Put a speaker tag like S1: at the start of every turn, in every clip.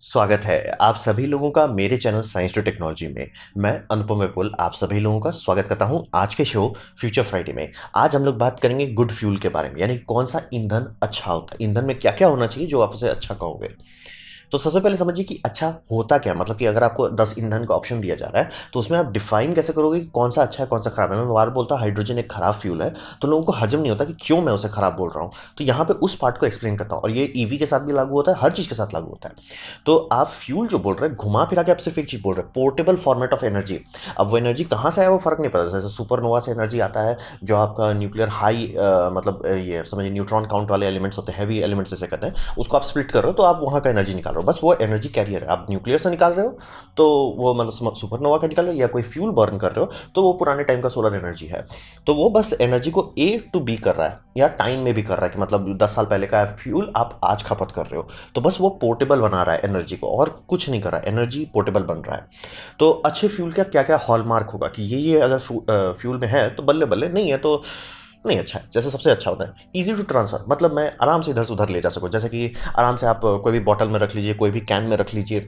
S1: स्वागत है आप सभी लोगों का मेरे चैनल साइंस टू टेक्नोलॉजी में। मैं अनुपम विपुल आप सभी लोगों का स्वागत करता हूं आज के शो फ्यूचर फ्राइडे में। आज हम लोग बात करेंगे गुड फ्यूल के बारे में, यानी कौन सा ईंधन अच्छा होता है, ईंधन में क्या क्या होना चाहिए जो आप उसे अच्छा कहोगे। तो सबसे पहले समझिए कि अच्छा होता क्या, मतलब कि अगर आपको 10 ईंधन का ऑप्शन दिया जा रहा है तो उसमें आप डिफाइन कैसे करोगे कि कौन सा अच्छा है कौन सा खराब है। मैं बार बोलता हूँ हाइड्रोजन एक खराब फ्यूल है, तो लोगों को हजम नहीं होता कि क्यों मैं उसे खराब बोल रहा हूँ। तो यहाँ पे उस पार्ट को एक्सप्लेन करता हूँ, और ये ईवी के साथ भी लागू होता है, हर चीज़ के साथ लागू होता है। तो आप फ्यूल जो बोल रहे हैं, घुमा फिरा के आप सिर्फ एक चीज़ बोल रहे हैं, पोर्टेबल फॉर्मेट ऑफ एनर्जी। अब वो एनर्जी कहाँ से है वो फर्क नहीं पड़ता, जैसे सुपरनोवा से एनर्जी आता है, जो आपका न्यूक्लियर हाई मतलब ये समझिए न्यूट्रॉन काउंट वाले एलिमेंट्स होते हैं, हैवी एलिमेंट्स जैसे कहते हैं, उसको आप स्प्लिट कर रहे हो तो आप वहाँ का एनर्जी निकाल रहे हो, बस वो एनर्जी कैरियर है। आप न्यूक्लियर से निकाल रहे हो तो वो मतलब सुपरनोवा का निकाल रहे हो, या कोई फ्यूल बर्न कर रहे हो तो वो पुराने टाइम का सोलर एनर्जी है। तो वो बस एनर्जी को ए टू बी कर रहा है, या टाइम में भी कर रहा है कि मतलब 10 साल पहले का फ्यूल आप आज खपत कर रहे हो, तो बस वो पोर्टेबल बना रहा है एनर्जी को, और कुछ नहीं कर रहा है, एनर्जी पोर्टेबल बन रहा है। तो अच्छे फ्यूल का क्या क्या हॉलमार्क होगा कि ये अगर फ्यूल में है तो बल्ले बल्ले, नहीं है तो नहीं अच्छा है। जैसे सबसे अच्छा होता है इजी टू ट्रांसफर, मतलब मैं आराम से इधर से उधर ले जा सकूँ, जैसे कि आराम से आप कोई भी बॉटल में रख लीजिए, कोई भी कैन में रख लीजिए।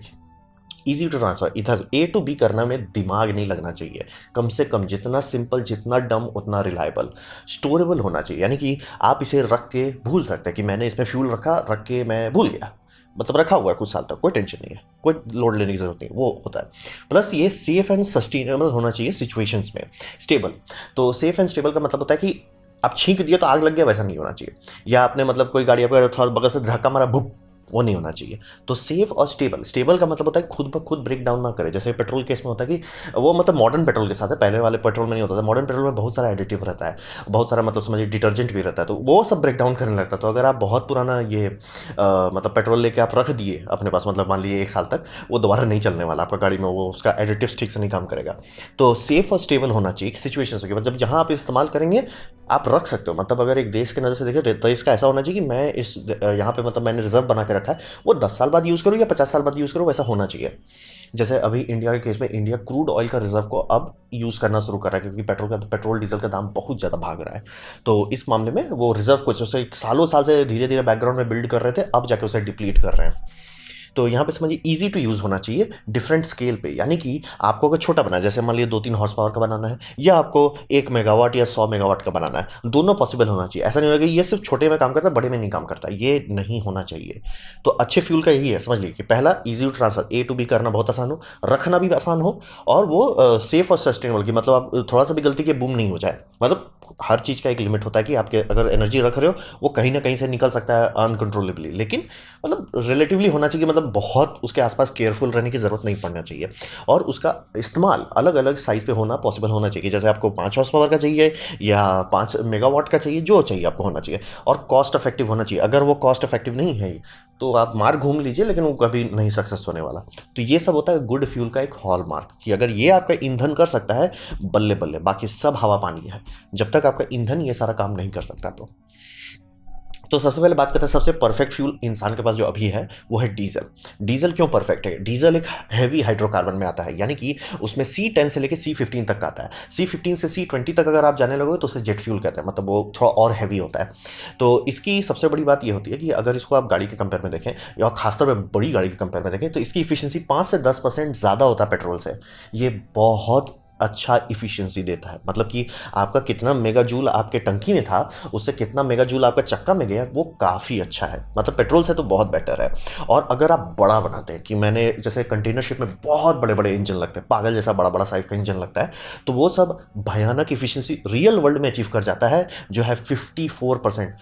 S1: इजी टू ट्रांसफर, इधर ए टू बी करना में दिमाग नहीं लगना चाहिए, कम से कम जितना सिंपल जितना डम उतना रिलायबल। स्टोरेबल होना चाहिए, यानी कि आप इसे रख के भूल सकते हैं कि मैंने इसमें फ्यूल रखा, रख के मैं भूल गया, मतलब रखा हुआ है कुछ साल तक, कोई टेंशन नहीं है, कोई लोड लेने की जरूरत नहीं, वो होता है। प्लस ये सेफ एंड सस्टेनेबल होना चाहिए सिचुएशंस में, स्टेबल। तो सेफ एंड स्टेबल का मतलब होता है कि आप छींक दिया तो आग लग गया, वैसा नहीं होना चाहिए। या आपने मतलब कोई गाड़ी आपको थोड़ा बगल से धक्का मारा, भुक, वो नहीं होना चाहिए। तो सेफ और स्टेबल, स्टेबल का मतलब होता है खुद ब खुद ब्रेक डाउन ना करे, जैसे पेट्रोल केस में होता है कि वो मतलब मॉडर्न पेट्रोल के साथ है, पहले वाले पेट्रोल में नहीं होता था। मॉडर्न पेट्रोल में बहुत सारा एडिटिव रहता है, बहुत सारा मतलब समझिए डिटर्जेंट भी रहता है, तो वो सब ब्रेक डाउन करने लगता है। तो अगर आप बहुत पुराना ये मतलब पेट्रोल लेके आप रख दिए अपने पास, मतलब मान लीजिए 1 साल तक, वो दोबारा नहीं चलने वाला आपका गाड़ी में, वो उसका एडिटिव ठीक से नहीं काम करेगा। तो सेफ और स्टेबल होना चाहिए सिचुएशन के बाद, जब जहाँ आप इस्तेमाल करेंगे आप रख सकते हो। मतलब अगर एक देश की नज़र से देखें तो इसका ऐसा होना चाहिए कि मैं इस यहाँ पे मतलब मैंने रिजर्व बना के रखा है, वो 10 साल बाद यूज़ करो या 50 साल बाद यूज़ करो, वैसा होना चाहिए। जैसे अभी इंडिया के केस में, इंडिया क्रूड ऑयल का रिजर्व को अब यूज़ करना शुरू कर रहा है, क्योंकि पेट्रोल डीजल का दाम बहुत ज़्यादा भाग रहा है। तो इस मामले में वो रिजर्व को जैसे सालों साल से धीरे धीरे बैकग्राउंड में बिल्ड कर रहे थे, अब जाके उसे डिप्लीट कर रहे हैं। तो यहाँ पे समझिए इजी टू यूज़ होना चाहिए डिफरेंट स्केल पे, यानी कि आपको अगर छोटा बनाना है, जैसे मान लीजिए 2-3 हॉर्स पावर का बनाना है, या आपको 1 मेगावाट या 100 मेगावाट का बनाना है, दोनों पॉसिबल होना चाहिए। ऐसा नहीं होगा कि ये सिर्फ छोटे में काम करता है बड़े में नहीं काम करता, ये नहीं होना चाहिए। तो अच्छे फ्यूल का यही है, समझ लीजिए कि पहला easy to transfer, A to B करना बहुत आसान हो, रखना भी आसान हो, और वो सेफ और सस्टेनेबल की, मतलब आप थोड़ा सा भी गलती के बूम नहीं हो जाए। मतलब हर चीज़ का एक लिमिट होता है कि आपके अगर एनर्जी रख रहे हो वो कहीं ना कहीं से निकल सकता है अनकंट्रोलेबली, लेकिन मतलब रिलेटिवली होना चाहिए, मतलब बहुत उसके आसपास केयरफुल रहने की ज़रूरत नहीं पड़ना चाहिए। और उसका इस्तेमाल अलग अलग साइज़ पे होना पॉसिबल होना चाहिए, जैसे आपको 5 हॉर्स पावर का चाहिए या 5 मेगावाट का चाहिए, जो चाहिए आपको होना चाहिए। और कॉस्ट इफेक्टिव होना चाहिए, अगर वो कॉस्ट इफेक्टिव नहीं है तो आप मार घूम लीजिए, लेकिन वो कभी नहीं सक्सेस होने वाला। तो ये सब होता है गुड फ्यूल का एक हॉलमार्क, कि अगर ये आपका ईंधन कर सकता है, बल्ले बल्ले, बाकी सब हवा पानी है, जब तक आपका ईंधन ये सारा काम नहीं कर सकता। तो सबसे पहले बात करते हैं सबसे परफेक्ट फ्यूल इंसान के पास जो अभी है, वो है डीजल। डीजल क्यों परफेक्ट है? डीजल एक हैवी हाइड्रोकार्बन में आता है, यानी कि उसमें C10 से लेकर C15 तक का आता है। C15 से C20 तक अगर आप जाने लगोगे तो उसे जेट फ्यूल कहते हैं, मतलब वो थोड़ा और हैवी होता है। तो इसकी सबसे बड़ी बात ये होती है कि अगर इसको आप गाड़ी के कंपेयर में देखें, या खासतौर पर बड़ी गाड़ी के कंपेयर में देखें, तो इसकी इफिशियंसी 5 से 10% ज़्यादा होता है पेट्रोल से। ये बहुत अच्छा इफिशियंसी देता है, मतलब कि आपका कितना मेगा जूल आपके टंकी में था, उससे कितना मेगा जूल आपका चक्का में गया, वो काफ़ी अच्छा है, मतलब पेट्रोल से तो बहुत बेटर है। और अगर आप बड़ा बनाते हैं, कि मैंने जैसे कंटेनर शिप में बहुत बड़े बड़े इंजन लगते हैं, पागल जैसा बड़ा बड़ा साइज का इंजन लगता है, तो वो सब भयानक इफिशियंसी रियल वर्ल्ड में अचीव कर जाता है, जो है 54%।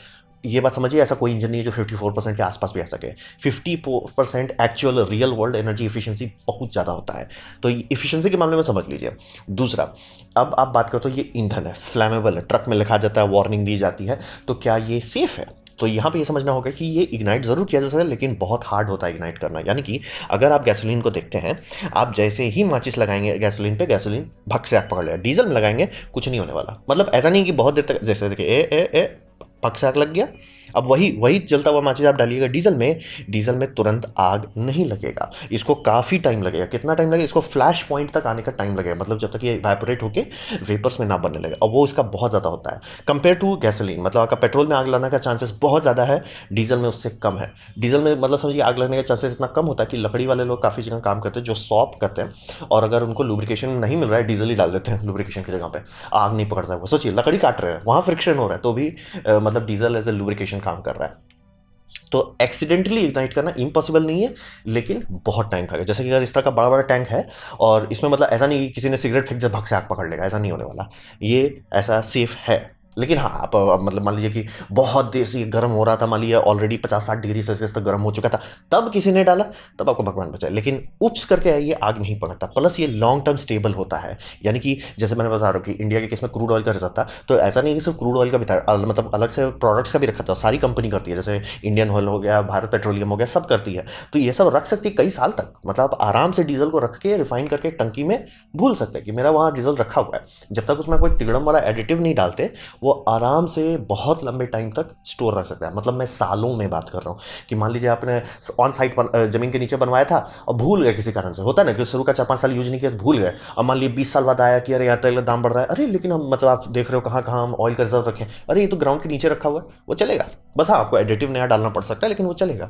S1: ये बात समझिए, ऐसा कोई इंजन नहीं है जो 54% के आसपास भी आ सके। 50% actual real world energy efficiency बहुत ज़्यादा होता है। तो इफिशियंसी के मामले में समझ लीजिए। दूसरा, अब आप बात करते हो ये ईंधन है, फ्लैमेबल है, ट्रक में लिखा जाता है, वार्निंग दी जाती है, तो क्या ये सेफ है? तो यहाँ पे ये समझना होगा कि ये इग्नाइट ज़रूर किया जा सकता है, लेकिन बहुत हार्ड होता है इग्नाइट करना। यानी कि अगर आप गैसोलीन को देखते हैं, आप जैसे ही माचिस लगाएंगे गैसोलीन पे, गैसोलीन भग से आग पकड़ लेगा। डीजल में लगाएंगे कुछ नहीं होने वाला, मतलब ऐसा नहीं कि बहुत देर तक, जैसे देखिए ए ए ए पक से आग लग गया। अब वही वही जलता हुआ माचिस आप डालिएगा डीजल में तुरंत आग नहीं लगेगा, इसको काफ़ी टाइम लगेगा। कितना टाइम लगेगा? इसको फ्लैश पॉइंट तक आने का टाइम लगेगा, मतलब जब तक ये इवेपोरेट होके वेपर्स में ना बनने लगे, और वो इसका बहुत ज़्यादा होता है कंपेयर टू गैसोलीन। मतलब आपका पेट्रोल में आग लगने का चांसेस बहुत ज़्यादा है, डीजल में उससे कम है। डीजल में मतलब समझिए आग लगने का चांसेस इतना कम होता है कि लकड़ी वाले लोग काफ़ी जगह काम करते हैं जो सॉप करते हैं, और अगर उनको लुब्रिकेशन नहीं मिल रहा है डीजल ही डाल देते हैं लुब्रिकेशन की जगह पे, आग नहीं पकड़ता है। वो सोचिए लकड़ी काट रहे हैं, वहाँ फ्रिक्शन हो रहा है, तो भी मतलब डीजल एज ए लुब्रिकेशन काम कर रहा है। तो एक्सीडेंटली इग्नाइट करना इम्पॉसिबल नहीं है, लेकिन बहुत टाइम खाएगा। जैसे कि अगर इस तरह का बड़ा बड़ा टैंक है और इसमें मतलब ऐसा नहीं कि किसी ने सिगरेट फेंक दिया भग से आग पकड़ लेगा, ऐसा नहीं होने वाला, ये ऐसा सेफ है। लेकिन हाँ, आप मतलब मान लीजिए कि बहुत देर से ये गर्म हो रहा था, मान लीजिए ऑलरेडी 50-60 डिग्री सेल्सियस तक गर्म हो चुका था, तब किसी ने डाला, तब आपको भगवान बचाए। लेकिन उप्स करके ये आग नहीं पकड़ता, प्लस ये लॉन्ग टर्म स्टेबल होता है। यानी कि जैसे मैंने बता रहा हूँ कि इंडिया के केस में क्रूड ऑयल का रिजर्व था, तो ऐसा नहीं है कि सिर्फ क्रूड ऑयल का भी था, मतलब अलग से प्रोडक्ट्स का भी रखा था। सारी कंपनी करती है, जैसे इंडियन ऑयल हो गया, भारत पेट्रोलियम हो गया, सब करती है। तो ये सब रख सकती है कई साल तक, मतलब आप आराम से डीजल को रख के रिफाइन करके एक टंकी में भूल सकते हैं कि मेरा वहाँ डीजल रखा हुआ है। जब तक उसमें कोई तिगड़म वाला एडिटिव नहीं डालते, वो आराम से बहुत लंबे टाइम तक स्टोर रख सकता है। मतलब मैं सालों में बात कर रहा हूँ कि मान लीजिए आपने ऑन साइट जमीन के नीचे बनवाया था और भूल गए किसी कारण से, होता है ना कि शुरू का 4-5 साल यूज नहीं किया तो भूल गए, और मान लीजिए 20 साल बाद आया कि अरे यार तेल का दाम बढ़ रहा है, अरे लेकिन हम मतलब आप देख रहे हो कहाँ कहाँ हम ऑयल का रिजर्व रखें, अरे ये तो ग्राउंड के नीचे रखा हुआ है, वो चलेगा। बस हाँ, आपको एडिटिव नया डालना पड़ सकता है, लेकिन वो चलेगा।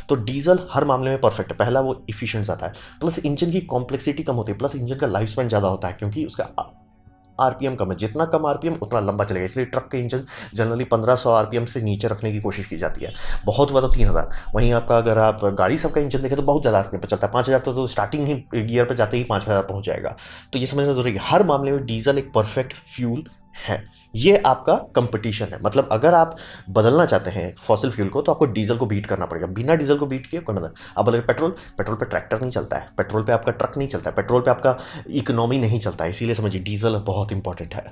S1: तो डीजल हर मामले में परफेक्ट है। पहला, वो इफिशियंट आता है, प्लस इंजन की कॉम्प्लेक्सिटी कम होती है, प्लस इंजन का लाइफ स्पैन ज़्यादा होता है क्योंकि उसका आरपीएम कम है। जितना कम आरपीएम उतना लंबा चलेगा, इसलिए ट्रक के इंजन जनरली 1500 आरपीएम से नीचे रखने की कोशिश की जाती है, बहुत हुआ तो 3000। वहीं आपका अगर आप गाड़ी सबका इंजन देखें तो बहुत ज़्यादा आरपीएम पर चलता है, 5000 तो स्टार्टिंग ही गियर पर जाते ही 5000 पहुंच जाएगा। तो ये समझना जरूरी है, हर मामले में डीजल एक परफेक्ट फ्यूल है। ये आपका कंपटीशन है, मतलब अगर आप बदलना चाहते हैं फॉसिल फ्यूल को तो आपको डीजल को बीट करना पड़ेगा। बिना डीजल को बीट किए कोई मतलब। अब अगर पेट्रोल पे ट्रैक्टर नहीं चलता है, पेट्रोल पे आपका ट्रक नहीं चलता है, पेट्रोल पे आपका इकोनॉमी नहीं चलता है, इसीलिए समझिए डीजल बहुत इंपॉर्टेंट है।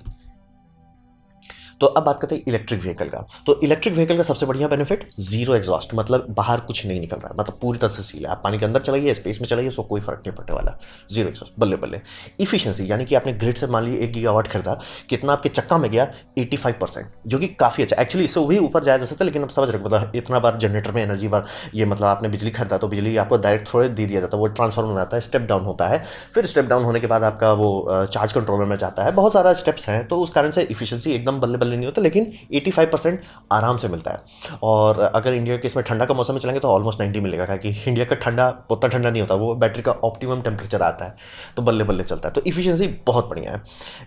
S1: तो अब बात करते हैं इलेक्ट्रिक व्हीकल का। तो इलेक्ट्रिक व्हीकल का सबसे बढ़िया बेनिफिट जीरो एग्जॉस्ट, मतलब बाहर कुछ नहीं निकल रहा है, मतलब पूरी तरह से सील है। आप पानी के अंदर चलाइए, स्पेस में चलाइए, उसको कोई फर्क नहीं पड़ने वाला। जीरो एग्जॉस्ट, बल्ले बल्ले। इफिशियंसी, यानी कि आपने ग्रिड से मान लीजिए 1 गीगावाट खरीदा, कितना आपके चक्का में गया? 85%, जो कि काफ़ी अच्छा। एक्चुअली इससे वही ऊपर जाया जा सकता है, लेकिन अब समझ रहे मतलब इतना बार जनरेटर में एनर्जी बार ये मतलब आपने बिजली खरीदा तो बिजली आपको डायरेक्ट थोड़े दे दिया जाता है, वो ट्रांसफार्मर में आता है, स्टेप डाउन होता है, फिर स्टेप डाउन होने के बाद आपका वो चार्ज कंट्रोलर में जाता है, बहुत सारा स्टेप्स हैं, तो उस कारण से इफिशियंसी एकदम बल्ले बल्ले नहीं होता, लेकिन 85% आराम से मिलता है। और अगर इंडिया के इसमें ठंडा का मौसम में चलेंगे तो ऑलमोस्ट 90 मिलेगा, क्योंकि इंडिया का ठंडा उतना ठंडा नहीं होता, वो बैटरी का ऑप्टिमम टेम्परेचर आता है, तो बल्ले बल्ले चलता है। तो इफिशियंसी बहुत बढ़िया है,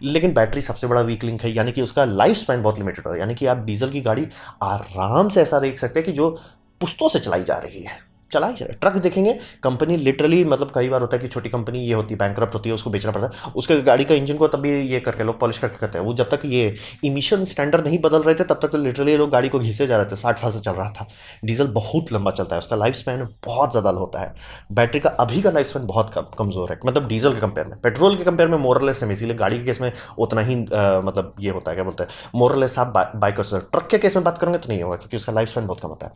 S1: लेकिन बैटरी सबसे बड़ा वीक लिंक है, यानी कि उसका लाइफ स्पैन बहुत लिमिटेड होता है। यानी कि आप डीजल की गाड़ी आराम से ऐसा देख सकते हैं कि जो पुश्तों से चलाई जा रही है, चला ही जाए। ट्रक देखेंगे, कंपनी लिटरली मतलब कई बार होता है कि छोटी कंपनी ये होती है बैंकरप्ट होती है, उसको बेचना पड़ता है, उसके गाड़ी का इंजन को तब भी ये करके लोग पॉलिश करके करते हैं। वो जब तक ये इमिशन स्टैंडर्ड नहीं बदल रहे थे तब तक तो लिटरली लोग गाड़ी को घिसे जा रहे थे, 60 साल से चल रहा था। डीजल बहुत लंबा चलता है, उसका लाइफ स्पैन बहुत ज़्यादा होता है। बैटरी का अभी का लाइफ स्पैन बहुत कमजोर है, मतलब डीजल के कंपेयर में, पेट्रोल के कंपेयर में मोरलेस है, इसीलिए गाड़ी के केस में उतना ही मतलब ये होता है, क्या बोलते हैं, मोरलेस आप बाइक कर। ट्रक के केस में बात करोगे तो नहीं होगा, क्योंकि उसका लाइफ स्पैन बहुत कम होता है।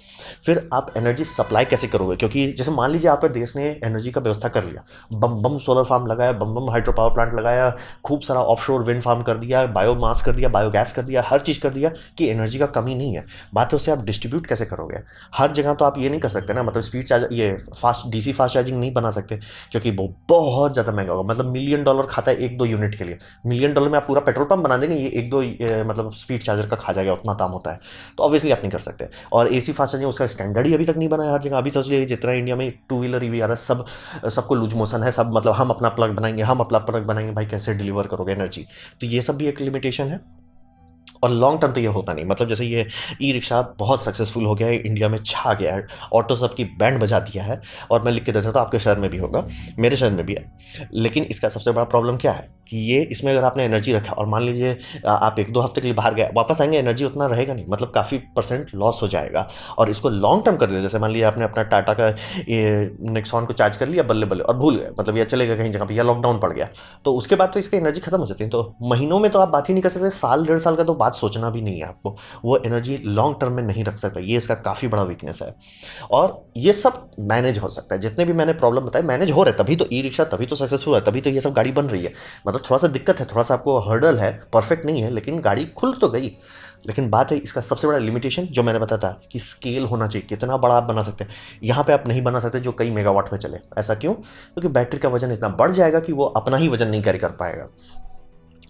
S1: फिर आप एनर्जी सप्लाई कैसे करोगे? क्योंकि जैसे मान लीजिए आपके देश ने एनर्जी का व्यवस्था कर लिया, बम बम सोलर फार्म लगाया, बम बम हाइड्रो पावर प्लांट लगाया, खूब सारा ऑफशोर विंड फार्म कर दिया, बायोमास कर दिया, बायोगैस कर दिया, हर चीज़ कर दिया कि एनर्जी का कमी नहीं है। बात है उसे आप डिस्ट्रीब्यूट कैसे करोगे? हर जगह तो आप ये नहीं कर सकते ना, मतलब स्पीड चार्ज ये फास्ट डीसी फास्ट चार्जिंग नहीं बना सकते, क्योंकि वो बहुत ज़्यादा महंगा होगा। मतलब $1 मिलियन खाता है 1-2 यूनिट के लिए। $1 मिलियन में आप पूरा पेट्रोल पंप बना देंगे, ये 1-2 मतलब स्पीड चार्जर का खा जाएगा, उतना दाम होता है। तो ऑब्वियसली आप नहीं कर सकते। और एसी फास्ट चार्जिंग उसका स्टैंडर्ड ही अभी तक नहीं बना है हर जगह। अभी सोच लीजिए जितना इंडिया में टू व्हीलर ईवी आ रहा है, सबको लूज मोशन है, सब मतलब हम अपना प्लग बनाएंगे, हम अपना प्लग बनाएंगे, भाई कैसे डिलीवर करोगे एनर्जी? तो ये सब भी एक लिमिटेशन है। और लॉन्ग टर्म तो ये होता नहीं, मतलब जैसे ये ई रिक्शा बहुत सक्सेसफुल हो गया है, इंडिया में छा गया है, ऑटो सब की बैंड बजा दिया है, और मैं लिख के देता था आपके शहर में भी होगा, मेरे शहर में भी है। लेकिन इसका सबसे बड़ा प्रॉब्लम क्या है कि ये इसमें अगर आपने एनर्जी रखा और मान लीजिए आप 1-2 हफ्ते के लिए बाहर गए, वापस आएंगे, एनर्जी उतना रहेगा नहीं, मतलब काफ़ी % लॉस हो जाएगा। और इसको लॉन्ग टर्म कर दिया, जैसे मान लीजिए आपने अपना टाटा का ये नेक्सॉन को चार्ज कर लिया बल्ले बल्ले और भूल गए, मतलब ये चलेगा कहीं जगह पे, या लॉकडाउन पड़ गया, तो उसके बाद तो इसकी एनर्जी खत्म हो जाती है। तो महीनों में तो आप बात ही नहीं कर सकते, साल 1.5 साल का तो बात सोचना भी नहीं है आपको, वो एनर्जी लॉन्ग टर्म में नहीं रख सकता, ये इसका काफ़ी बड़ा वीकनेस है। और ये सब मैनेज हो सकता है, जितने भी मैंने प्रॉब्लम बताए मैनेज हो रहे, तभी तो ई रिक्शा तभी तो सक्सेसफुल है, तभी तो ये सब गाड़ी बन रही है। मतलब थोड़ा सा दिक्कत है, थोड़ा सा आपको हर्डल है, परफेक्ट नहीं है, लेकिन गाड़ी खुल तो गई। लेकिन बात है इसका सबसे बड़ा लिमिटेशन जो मैंने बताया था कि स्केल होना चाहिए, कितना बड़ा आप बना सकते हैं। यहाँ पे आप नहीं बना सकते जो कई मेगावाट पे चले। ऐसा क्यों? क्योंकि बैटरी का वजन इतना बढ़ जाएगा कि वो अपना ही वजन नहीं कैरी कर पाएगा।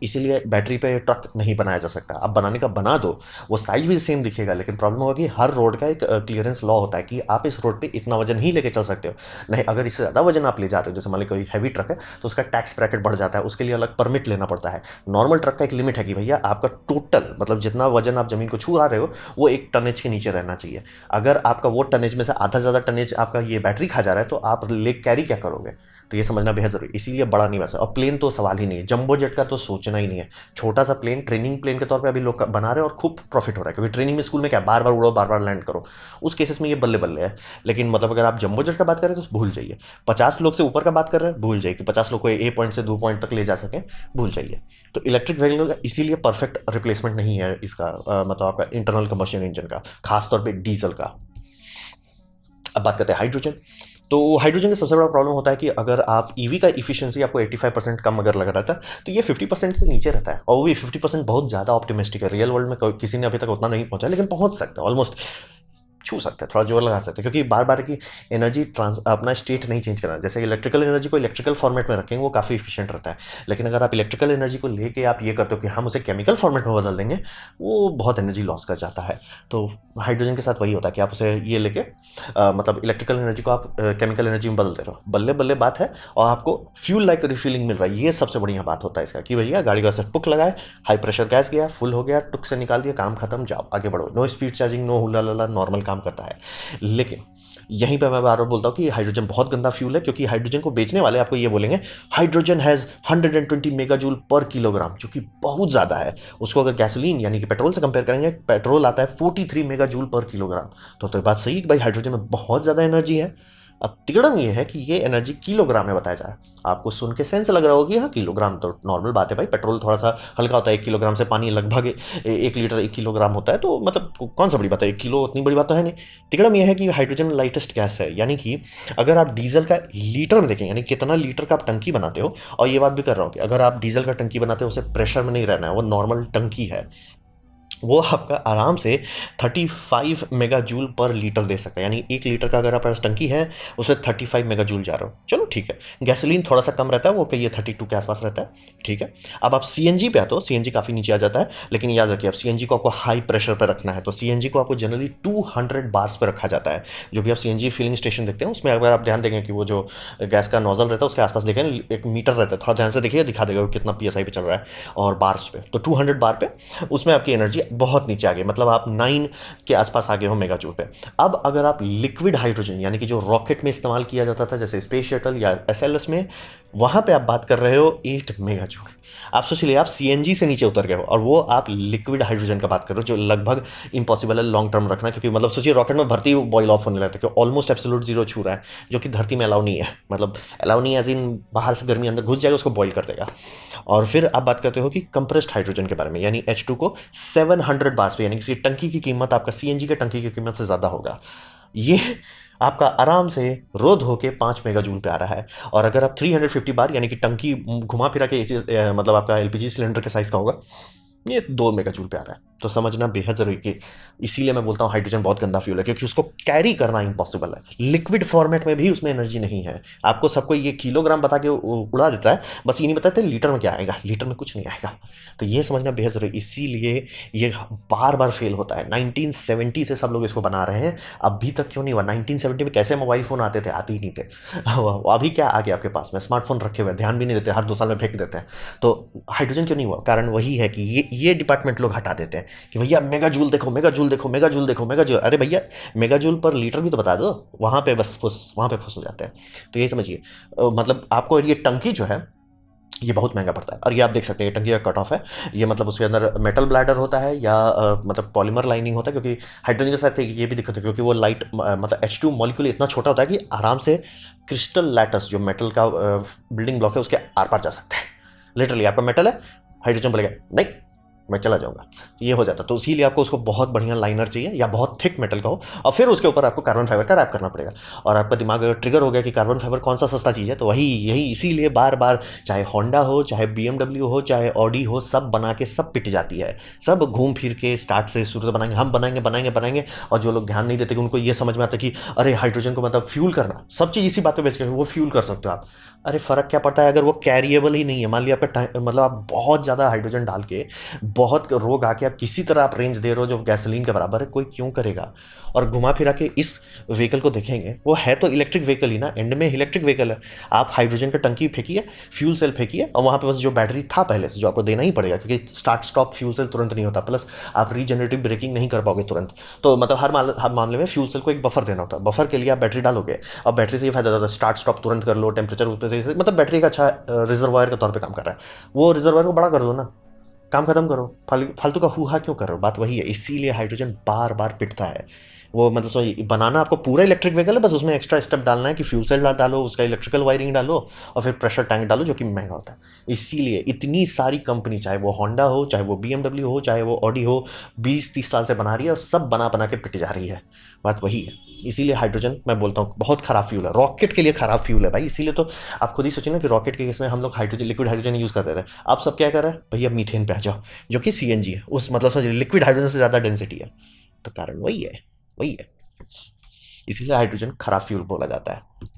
S1: इसीलिए बैटरी पे ट्रक नहीं बनाया जा सकता। आप बनाने का बना दो, वो साइज भी सेम दिखेगा, लेकिन प्रॉब्लम होगा कि हर रोड का एक क्लियरेंस लॉ होता है कि आप इस रोड पे इतना वजन ही लेके चल सकते हो। नहीं, अगर इससे ज़्यादा वजन आप ले जाते हो, जैसे मान ली कोई हैवी ट्रक है, तो उसका टैक्स ब्रैकेट बढ़ जाता है, उसके लिए अलग परमिट लेना पड़ता है। नॉर्मल ट्रक का एक लिमिट है कि भैया आपका टोटल मतलब जितना वजन आप जमीन को छू आ रहे हो वो एक टनेज के नीचे रहना चाहिए। अगर आपका वो टनेज में से आधा ज़्यादा टनेज आपका ये बैटरी खा जा रहा है, तो आप लेग कैरी क्या करोगे? तो ये समझना बेहद जरूरी, इसीलिए बड़ा नहीं वैसा। और प्लेन तो सवाल ही नहीं है, जंबो जेट का तो सोचना ही नहीं है। छोटा सा प्लेन ट्रेनिंग प्लेन के तौर पे अभी लोग बना रहे हैं और खूब प्रॉफिट हो रहा है, क्योंकि ट्रेनिंग में स्कूल में क्या बार बार उड़ो बार बार लैंड करो, उस केसेस में ये बल्ले बल्ले है। लेकिन मतलब अगर आप जंबो जेट का बात करें तो भूल जाइए। 50 लोग से ऊपर का बात कर रहे हैं, भूल जाइए कि 50 लोग को ए पॉइंट से 2 पॉइंट तक ले जा सकें, भूल जाइए। तो इलेक्ट्रिक व्हीकल का इसीलिए परफेक्ट रिप्लेसमेंट नहीं है इसका, मतलब आपका इंटरनल कंबशन इंजन का, खासतौर पर डीजल का। अब बात करते हैं हाइड्रोजन। तो हाइड्रोजन का सबसे बड़ा प्रॉब्लम होता है कि अगर आप ईवी का इफिशिएंसी आपको 85% कम अगर लग रहा था, तो ये 50% से नीचे रहता है, और वो भी 50% बहुत ज़्यादा ऑप्टिमिस्टिक है। रियल वर्ल्ड में किसी ने अभी तक उतना नहीं पहुंचा, लेकिन पहुंच सकता है, ऑलमोस्ट छू सकते हैं, थोड़ा जोर लगा सकते हैं, क्योंकि बार बार की एनर्जी अपना स्टेट नहीं चेंज करना। जैसे इलेक्ट्रिकल एनर्जी को इलेक्ट्रिकल फॉर्मेट में रखेंगे, वो काफ़ी इफिशिएंट रहता है। लेकिन अगर आप इलेक्ट्रिकल एनर्जी को लेके आप ये करते हो कि हम उसे केमिकल फॉर्मेट में बदल देंगे, वो बहुत एनर्जी लॉस कर जाता है। तो हाइड्रोजन के साथ वही होता है कि आप उसे ये लेके मतलब इलेक्ट्रिकल एनर्जी को आप केमिकल एनर्जी में बदल दे रहे हो, बल्ले बल्ले बात है, और आपको फ्यूल लाइक रिफिलिंग मिल रहा है। ये सबसे बढ़िया बात होता है इसका कि भैया गाड़ी का सिर्फ पुक लगाए, हाई प्रेशर गैस गया, फुल हो गया, टुक से निकाल दिया, काम खत्म, जाओ आगे बढ़ो। नो स्पीड चार्जिंग, नो हुला लला, नॉर्मल काम करता है। लेकिन यहीं पे मैं बार बार बोलता हूँ कि हाइड्रोजन बहुत गंदा फ्यूल है, क्योंकि हाइड्रोजन को बेचने वाले आपको ये बोलेंगे हाइड्रोजन हैज़ 120 मेगाजूल पर किलोग्राम, जो कि बहुत ज़्यादा है। उसको अगर गैसोलीन यानी कि पेट्रोल से कंपेयर करेंगे, पेट्रोल आता है 43 मेगाजूल पर किलोग्राम। तो बात सही है कि भाई हाइड्रोजन में बहुत ज़्यादा एनर्जी है। अब तिगड़म ये है कि ये एनर्जी किलोग्राम में बताया जा रहा है। आपको सुन के सेंस लग रहा होगा कि हाँ किलोग्राम तो नॉर्मल बात है भाई, पेट्रोल थोड़ा सा हल्का होता है, 1 किलोग्राम से पानी लगभग 1 लीटर 1 किलोग्राम होता है, तो मतलब कौन सा बड़ी बात है, 1 किलो उतनी बड़ी बात तो है नहीं। तिगड़म यह है कि हाइड्रोजन लाइटेस्ट गैस है, यानी कि अगर आप डीजल का लीटर में देखें, यानी कितना लीटर का आप टंकी बनाते हो, और ये बात भी कर रहा हूँ कि अगर आप डीजल का टंकी बनाते हो, उसे प्रेशर में नहीं रहना है, वो नॉर्मल टंकी है, वो आपका आराम से 35 मेगाजूल पर लीटर दे सकता है। यानी 1 लीटर का अगर आपके पास टंकी है, उसमें 35 मेगाजूल जा रहा हो, चलो ठीक है। गैसोलीन थोड़ा सा कम रहता है, वो कहिए 32 के आसपास रहता है, ठीक है। अब आप सीएनजी पे आते हो, सीएनजी काफ़ी नीचे आ जाता है, लेकिन याद रखिए अब सीएनजी को आपको हाई प्रेशर पर रखना है, तो सीएनजी को आपको जनरली 200 बार्स पर रखा जाता है। जो भी आप सीएनजी फिलिंग स्टेशन देखते हैं, उसमें अगर आप ध्यान देंगे कि वो जो गैस का नोजल रहता है उसके आसपास देखें एक मीटर रहता है, थोड़ा ध्यान से देखिए, दिखा देगा कितना पीएसआई पे चल रहा है, और बार्स पे तो 200 बार पे उसमें आपकी एनर्जी बहुत नीचे आ गई, मतलब आप 9 के आसपास आ गए हो मेगाजूल पे। अब अगर आप लिक्विड हाइड्रोजन यानी कि जो रॉकेट में इस्तेमाल किया जाता था, जैसे स्पेस शटल या एसएलएस में, वहां पे आप बात कर रहे हो 8 मेगाजूल। आप सोच लिए आप सीएनजी से नीचे उतर गए हो, और वो आप लिक्विड हाइड्रोजन का बात कर रहे हो, जो लगभग इम्पॉसिबल है लॉन्ग टर्म रखना, क्योंकि मतलब सोचिए रॉकेट में भर्ती बॉयल ऑफ होने लगता है, क्योंकि ऑलमोस्ट एब्सोल्यूट जीरो छू रहा है, जो कि धरती में अलाउ नहीं है। मतलब अलाउ नहीं एज इन बाहर से गर्मी अंदर घुस जाएगा, उसको बॉयल कर देगा। और फिर आप बात करते हो कि कंप्रेस्ड हाइड्रोजन के बारे में, यानी H2 को 700 बार्स पे, यानी किसी टंकी की कीमत आपका सीएनजी के टंकी की कीमत से ज़्यादा होगा। ये आपका आराम से रोध होके 5 मेगाजूल पे आ रहा है। और अगर आप 350 बार यानी कि टंकी घुमा फिरा के मतलब आपका एलपीजी सिलेंडर के साइज का होगा, ये 2 मेगाजूल पे आ रहा है। तो समझना बेहद जरूरी कि इसीलिए मैं बोलता हूँ हाइड्रोजन बहुत गंदा फ्यूल है, क्योंकि उसको कैरी करना इम्पॉसिबल है। लिक्विड फॉर्मेट में भी उसमें एनर्जी नहीं है। आपको सबको ये किलोग्राम बता के उड़ा देता है, बस ये नहीं बताते लीटर में क्या आएगा, लीटर में कुछ नहीं आएगा। तो ये समझना बेहद जरूरी, इसीलिए ये बार बार फेल होता है। 1970 से सब लोग इसको बना रहे हैं, अभी तक क्यों नहीं हुआ? 1970 में कैसे मोबाइल फ़ोन आते थे? आते ही नहीं थे। अभी क्या आ गया आपके पास में? स्मार्टफोन रखे हुए, ध्यान भी नहीं देते, हर 2 साल में फेंक देते हैं। तो हाइड्रोजन क्यों नहीं हुआ? कारण वही है कि ये डिपार्टमेंट लोग हटा देते हैं कि भैया मेगाजूल देखो, मेगाजूल देखो, मेगाजूल देखो, मेगाजूल। अरे भैया मेगाजूल पर लीटर भी तो बता दो, वहाँ पे बस वहाँ पे फुस हो जाते हैं। तो ये समझिए, मतलब आपको ये टंकी जो है ये बहुत महंगा पड़ता है। और ये आप देख सकते हैं, ये टंकी का कट ऑफ है, ये मतलब उसके अंदर मेटल ब्लैडर होता है या मतलब पॉलीमर लाइनिंग होता है, क्योंकि हाइड्रोजन के साथ ये भी दिक्कत है, क्योंकि वो लाइट मतलब H2 मॉलिक्यूल इतना छोटा होता है कि आराम से क्रिस्टल लैटस जो मेटल का बिल्डिंग ब्लॉक है उसके आर पार जा सकता है। लिटरली आपका मेटल है, हाइड्रोजन बोलेगा नहीं मैं चला जाऊँगा। तो ये हो जाता है। तो इसीलिए आपको उसको बहुत बढ़िया लाइनर चाहिए या बहुत थिक मेटल का हो, और फिर उसके ऊपर आपको कार्बन फाइबर का रैप करना पड़ेगा। और आपका दिमाग अगर ट्रिगर हो गया कि कार्बन फाइबर कौन सा सस्ता चीज़ है, तो वही यही इसीलिए बार बार चाहे होंडा हो, चाहे BMW हो, चाहे ऑडी हो, सब बना के सब पिट जाती है। सब घूम फिर के स्टार्ट से शुरू से बनाएंगे, हम बनाएंगे बनाएंगे बनाएंगे, और जो लोग ध्यान नहीं देते कि उनको ये समझ में आता कि अरे हाइड्रोजन को मतलब फ्यूल करना, सब चीज़ इसी बात पे बेच के वो फ्यूल कर सकते हो आप। अरे फर्क क्या पड़ता है अगर वो कैरिएबल ही नहीं है। मान लिया आपका मतलब आप बहुत ज़्यादा हाइड्रोजन डाल के बहुत रोग आके आप किसी तरह आप रेंज दे रहे हो जो गैसोलीन के बराबर है, कोई क्यों करेगा। और घुमा फिरा के इस व्हीकल को देखेंगे, वो है तो इलेक्ट्रिक व्हीकल ही ना, एंड में इलेक्ट्रिक व्हीकल है। आप हाइड्रोजन का टंकी फेंकिए, फ्यूल सेल फेंकिए, और वहाँ पे बस जो बैटरी था पहले से जो आपको देना ही पड़ेगा, क्योंकि स्टार्ट स्टॉप फ्यूल सेल तुरंत नहीं होता, प्लस आप रीजनरेटिव ब्रेकिंग नहीं कर पाओगे तुरंत। तो मतलब हर मामले में फ्यूल सेल को एक बफर देना होता है। बफर के लिए आप बैटरी डालोगे, और बैटरी से ये फायदा होता है स्टार्ट स्टॉप तुरंत कर लो, टेम्परेचर ऊपर से मतलब बैटरी का अच्छा रिजर्वायर के तौर पे काम कर रहा है। वो रिजर्वायर को बड़ा कर दो ना, काम खत्म करो। फालतू का हुआ क्यों कर रहे हो, बात वही है। इसीलिए हाइड्रोजन बार बार पिटता है। वो मतलब बनाना आपको पूरा इलेक्ट्रिक व्हीकल है, बस उसमें एक्स्ट्रा स्टेप डालना है कि फ्यूल सेल डालो, उसका इलेक्ट्रिकल वायरिंग डालो, और फिर प्रेशर टैंक डालो, जो कि महंगा होता है। इसीलिए इतनी सारी कंपनी, चाहे वो होंडा हो, चाहे वो BMW हो, चाहे वो ऑडी हो, 20-30 साल से बना रही है, और सब बना बना के पिट जा रही है। बात वही है। इसीलिए हाइड्रोजन मैं बोलता हूँ बहुत खराब फ्यूल है, रॉकेट के लिए खराब फ्यूल है भाई। इसीलिए तो आप खुद ही सोचिए ना कि रॉकेट के केस में हम लोग हाइड्रोजन, लिक्विड हाइड्रोजन यूज़ करते थे। आप सब क्या कर रहे हैं भैया, मीथेन पे आ जाओ, जो कि CNG है। उस मतलब समझिए लिक्विड हाइड्रोजन से ज़्यादा डेंसिटी है। तो कारण वही है, वही है। इसीलिए हाइड्रोजन खराब फ्यूल बोला जाता है।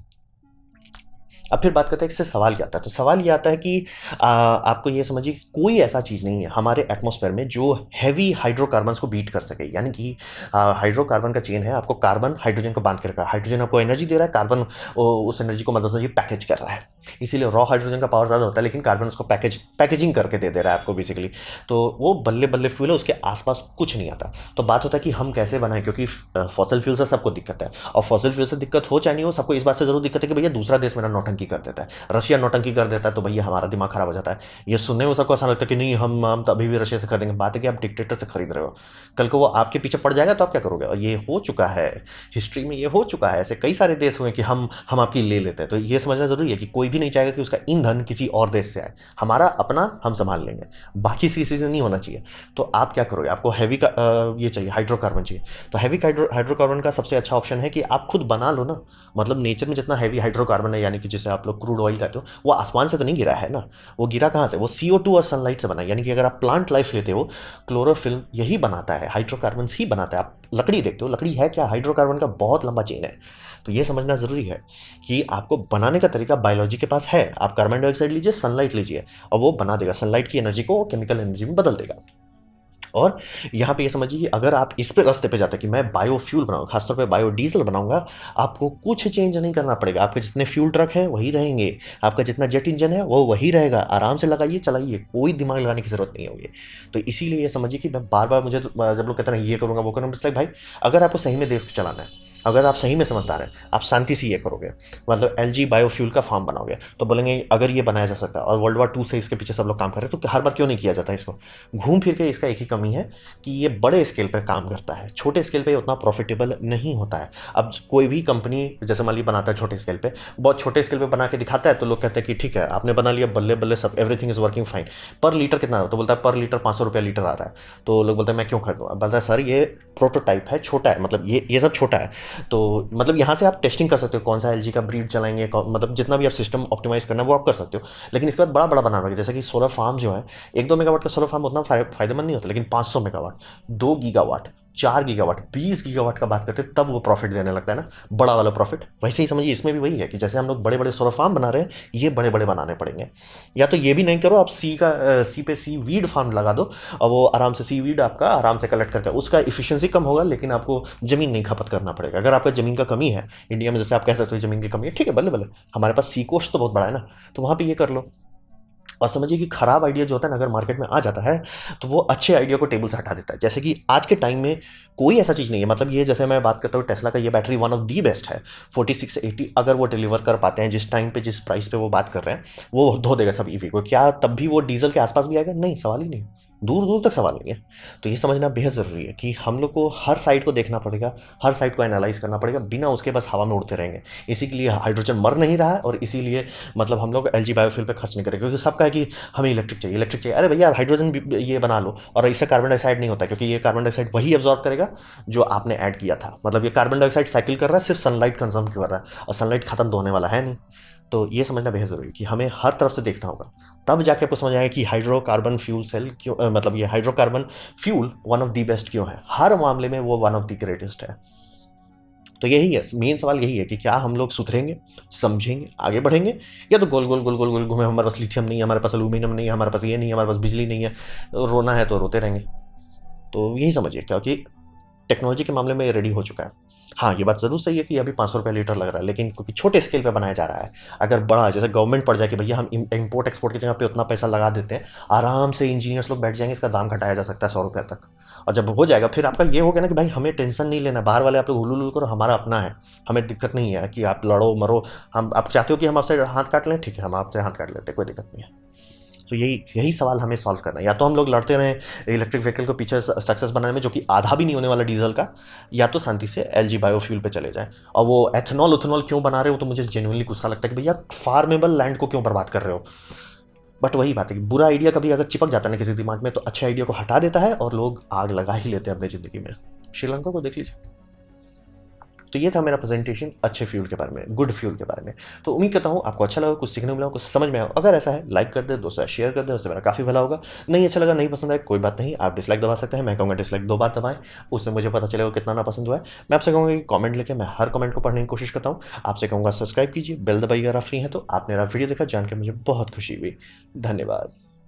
S1: अब फिर बात करते हैं इससे सवाल क्या आता है। तो सवाल ये आता है कि आपको ये समझिए कोई ऐसा चीज़ नहीं है हमारे एटमॉस्फेयर में जो हैवी हाइड्रोकार्बन्स को बीट कर सके। यानी कि हाइड्रोकार्बन का चेन है, आपको कार्बन हाइड्रोजन को बांध के रखा है, हाइड्रोजन आपको एनर्जी दे रहा है, कार्बन उस एनर्जी को मतलब समझिए पैकेज कर रहा है। इसीलिए रॉ हाइड्रोजन का पावर ज़्यादा होता है, लेकिन कार्बन उसको पैकेजिंग करके दे रहा है आपको बेसिकली। तो वो बल्ले बल्ले फ्यूल है, उसके आसपास कुछ नहीं आता। तो बात होता है कि हम कैसे बनाएं, क्योंकि फॉसिल फ्यूल से सबको दिक्कत है, और फॉसिल फ्यूल से दिक्कत हो चाहे नहीं हो, सबको इस बात से जरूर दिक्कत है कि भैया दूसरा देश मेरा नौटंकी कर देता है, रशिया नौटंकी कर देता है, तो भैया हमारा दिमाग खराब हो जाता है। ये सुनने में सबको आसान लगता है कि नहीं हम तो अभी भी रशिया से खरीदेंगे। बात है कि आप डिक्टेटर से खरीद रहे हो, कल को वो आपके पीछे पड़ जाएगा तो आप क्या करोगे। और ये हो चुका है, हिस्ट्री में ये हो चुका है। ऐसे कई सारे देश हुए कि हम आपकी ले लेते हैं। तो ये समझना जरूरी है कि कोई भी नहीं चाहेगा कि उसका ईंधन किसी और देश से आए। हमारा अपना हम संभाल लेंगे, बाकी किसी से नहीं होना चाहिए। तो आप क्या करोगे, आपको हैवी का ये चाहिए, हाइड्रोकार्बन चाहिए। तो हैवी हाइड्रोकार्बन का सबसे अच्छा ऑप्शन है कि आप खुद बना लो ना। मतलब नेचर में जितना हैवी हाइड्रोकार्बन है, यानी कि जिसे आप लोग क्रूड ऑयल कहते हो, वो आसमान से तो नहीं गिरा है ना। वो गिरा कहाँ से, वो CO2 और सनलाइट से बना है। यानी कि अगर आप प्लांट लाइफ लेते हो, क्लोरोफिल्म यही बनाता है, हाइड्रोकार्बन ही बनाता है। आप लकड़ी देखते हो, लकड़ी है क्या, हाइड्रोकार्बन का बहुत लंबा चेन है। तो ये समझना जरूरी है कि आपको बनाने का तरीका बायोलॉजी के पास है। आप कार्बन डाइऑक्साइड लीजिए, सनलाइट लीजिए, और वो बना देगा। सनलाइट की एनर्जी को केमिकल एनर्जी में बदल देगा। और यहाँ पे ये समझिए कि अगर आप इस पे रास्ते पे जाते हैं कि मैं बायोफ्यूल बनाऊँ, खासतौर पे बायोडीजल बनाऊंगा, आपको कुछ चेंज नहीं करना पड़ेगा। आपके जितने फ्यूल ट्रक हैं वही रहेंगे, आपका जितना जेट इंजन है वो वही रहेगा। आराम से लगाइए, चलाइए, कोई दिमाग लगाने की जरूरत नहीं होगी। तो इसीलिए ये समझिए कि मैं बार बार, मुझे जब लोग कहते हैं ये करूँगा वो करूँगा, भाई अगर आपको सही में देश को चलाना है, अगर आप सही में समझदार हैं, आप शांति से ये करोगे, मतलब LG बायोफ्यूल का फार्म बनाओगे, तो बोलेंगे अगर ये बनाया जा सकता है और वर्ल्ड वार 2 से इसके पीछे सब लोग काम कर रहे हैं, तो हर बार क्यों नहीं किया जाता इसको। घूम फिर के इसका एक ही कमी है कि ये बड़े स्केल पे काम करता है, छोटे स्केल पे उतना प्रॉफिटेबल नहीं होता है। अब कोई भी कंपनी जैसे मान ली बनाता है छोटे स्केल पे, बहुत छोटे स्केल पे बना के दिखाता है, तो लोग कहते हैं कि ठीक है आपने बना लिया, बल्ले बल्ले, सब एवरीथिंग इज वर्किंग फाइन। पर लीटर कितना, तो बोलता है पर लीटर 500 रुपया लीटर आ रहा है। तो लोग बोलते हैं मैं क्यों खरीदूँ, बोलता है सर ये प्रोटोटाइप है, छोटा है, मतलब ये सब छोटा है। तो मतलब यहाँ से आप टेस्टिंग कर सकते हो कौन सा LG का ब्रीड चलाएंगे, मतलब जितना भी आप सिस्टम ऑप्टिमाइज करना है वो आप कर सकते हो। लेकिन इसके बाद बड़ा बड़ा बनाना होगा, जैसे कि सोलर फार्म जो है, 1-2 मेगावाट का सोलर फार्म उतना फायदेमंद नहीं होता, लेकिन 500 मेगावाट, 2 गीगावाट, 4 गीगावाट, 20 गीगावाट का बात करते हैं, तब वो प्रॉफिट देने लगता है ना, बड़ा वाला प्रॉफिट। वैसे ही समझिए इसमें भी वही है कि जैसे हम लोग बड़े बड़े सोलर फार्म बना रहे हैं, ये बड़े बड़े बनाने पड़ेंगे। या तो ये भी नहीं करो, आप सी पे सी वीड फार्म लगा दो, और वो आराम से सी वीड आपका आराम से कलेक्ट करके, उसका इफिशियंसी कम होगा, लेकिन आपको जमीन नहीं खपत करना पड़ेगा। अगर आपका जमीन का कमी है इंडिया में, जैसे आप कह सकते हो जमीन की कमी है, ठीक है, बल्ले बल्ले, हमारे पास सी कोस्ट तो बहुत बड़ा है ना, तो वहाँ पे ये कर लो। और समझिए कि खराब आइडिया जो होता है ना, अगर मार्केट में आ जाता है, तो वो अच्छे आइडिया को टेबल से हटा देता है। जैसे कि आज के टाइम में कोई ऐसा चीज़ नहीं है, मतलब ये जैसे मैं बात करता हूँ टेस्ला का, ये battery one of the best है, 4680, अगर वो डिलीवर कर पाते हैं जिस टाइम पे, जिस प्राइस पे वो बात कर रहे हैं, वो धो देगा सब EV को। क्या तब भी वो डीजल के आसपास भी आएगा, नहीं, सवाल ही नहीं। दूर दूर तक सवाल नहीं है। तो ये समझना बेहद ज़रूरी है कि हम लोग को हर साइड को देखना पड़ेगा, हर साइड को एनालाइज करना पड़ेगा, बिना उसके बस हवा में उड़ते रहेंगे। इसी के लिए हाइड्रोजन मर नहीं रहा है, और इसीलिए मतलब हम लोग एलजी बायोफ्यूल पे खर्च नहीं करेंगे, क्योंकि सबका है कि हमें इलेक्ट्रिक चाहिए, इलेक्ट्रिक चाहिए। अरे भैया हाइड्रोजन ये बना लो, और इससे कार्बन डाइऑक्साइड नहीं होता, क्योंकि ये कार्बन डाइऑक्साइड वही एब्जॉर्ब करेगा जो आपने ऐड किया था। मतलब ये कार्बन डाइऑक्साइड साइकिल कर रहा है, सिर्फ सनलाइट कंज्यूम कर रहा है, और सनलाइट खत्म तो होने वाला है नहीं। तो ये समझना बेहद ज़रूरी है कि हमें हर तरफ से देखना होगा, तब जाके आपको समझ आएगा कि हाइड्रोकार्बन फ्यूल सेल क्यों, मतलब ये hydrocarbon fuel one of the best क्यों है, हर मामले में वो वन ऑफ द ग्रेटेस्ट है। तो यही है मेन सवाल, यही है कि क्या हम लोग सुधरेंगे, समझेंगे, आगे बढ़ेंगे, या तो गोल गोल गोल गोल गोल घूमे, हमारे पास लिथियम नहीं है, हमारे पास एल्यूमिनियम नहीं है, हमारे पास ये नहीं है, हमारे पास बिजली नहीं है, रोना है तो रोते रहेंगे। तो यही समझिए, क्योंकि टेक्नोलॉजी के मामले में रेडी हो चुका है। हाँ, ये बात ज़रूर सही है कि अभी 500 रुपये लीटर लग रहा है, लेकिन क्योंकि छोटे स्केल पे बनाया जा रहा है। अगर बड़ा जैसे गवर्नमेंट पड़ जाए कि भैया हम इम्पोर्ट एक्सपोर्ट की जगह पे उतना पैसा लगा देते हैं, आराम से इंजीनियर्स लोग बैठ जाएंगे, इसका दाम घटाया जा सकता है 100 रुपये तक। और जब हो जाएगा फिर आपका ये हो गया ना कि भाई हमें टेंशन नहीं लेना, बाहर वाले आप लोग हुलूलू करो, हमारा अपना है, हमें दिक्कत नहीं है कि आप लड़ो मरो। हम आप चाहते हो कि हम आपसे हाथ काट लें, ठीक है, हम आपसे हाथ काट लेते हैं, कोई दिक्कत नहीं है। तो यही यही सवाल हमें सॉल्व करना है। या तो हम लोग लड़ते रहें इलेक्ट्रिक व्हीकल को पीछे सक्सेस बनाने में, जो कि आधा भी नहीं होने वाला डीजल का, या तो शांति से एलजी बायोफ्यूल पे चले जाएं। और वो एथेनॉल उथेनॉल क्यों बना रहे हो, तो मुझे जेन्युइनली गुस्सा लगता है कि भैया फार्मेबल लैंड को क्यों बर्बाद कर रहे हो। बट वही बात है कि बुरा आइडिया कभी अगर चिपक जाता है ना किसी दिमाग में, तो अच्छे आइडिया को हटा देता है, और लोग आग लगा ही लेते हैं अपनी ज़िंदगी में। श्रीलंका को देख लीजिए। तो ये था मेरा प्रेजेंटेशन अच्छे फ्यूल के बारे में, गुड फ्यूल के बारे में। तो उम्मीद करता हूँ आपको अच्छा लगा, कुछ सीखने को मिला, कुछ समझ में आया। अगर ऐसा है लाइक कर दे, दोस्तों शेयर कर दे, उससे मेरा काफ़ी भला होगा। नहीं अच्छा लगा, नहीं पसंद आया, कोई बात नहीं, आप डिसलाइक दबा सकते हैं। मैं कहूँगा डिसलाइक 2 बार दबाएं, उससे मुझे पता चलेगा कितना ना पसंद हुआ है। मैं आपसे कहूँगा कि कॉमेंट लेके मैं हर कमेंट को पढ़ने की कोशिश करता हूँ। आपसे कहूँगा सब्सक्राइब कीजिए, बेल दबाइए अगर आप फ्री हैं तो। आपने मेरा वीडियो देखा, जान के मुझे बहुत खुशी हुई। धन्यवाद।